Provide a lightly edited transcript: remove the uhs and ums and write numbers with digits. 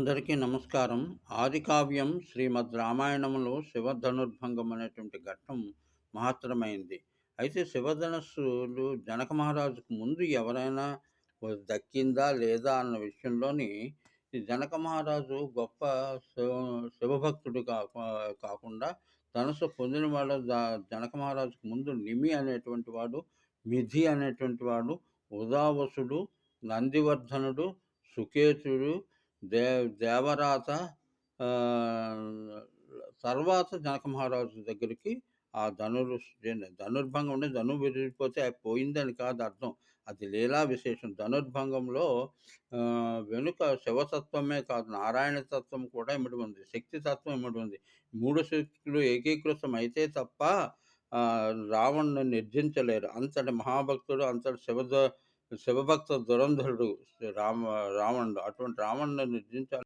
అందరికీ నమస్కారం. ఆదికావ్యం శ్రీమద్ రామాయణంలో శివధనుర్భంగం అనేటువంటి ఘట్టం మహత్తరమైంది. అయితే శివధనస్సులు జనక మహారాజుకు ముందు ఎవరైనా దక్కిందా లేదా అన్న విషయంలోని ఈ జనక మహారాజు గొప్ప శివ శివభక్తుడు కాకుండా ధనస్సు పొందినవాడు జనక మహారాజుకు ముందు నిమి అనేటువంటి వాడు, మిథి అనేటువంటి వాడు, ఉదావసుడు, నందివర్ధనుడు, సుకేతుడు, దేవరాత ఆహ్, తర్వాత జనక మహారాజు దగ్గరికి ఆ ధనుర్భంగం అంటే ధనువు విరిగిపోతే అది పోయిందని కాదు అర్థం. అది లీలా విశేషం. ధనుర్భంగంలో వెనుక శివతత్వమే కాదు నారాయణ తత్వం కూడా ఇమిడి ఉంది. శక్తి తత్వం ఇమిడి ఉంది. 3 శక్తులు ఏకీకృతం అయితే తప్ప రావణుడిని నిర్జించలేరు. అంతటి మహాభక్తుడు, అంతటి శివభక్త దురంధరుడు రావణుడు. అటువంటి రావణుడిని నిర్జించాలి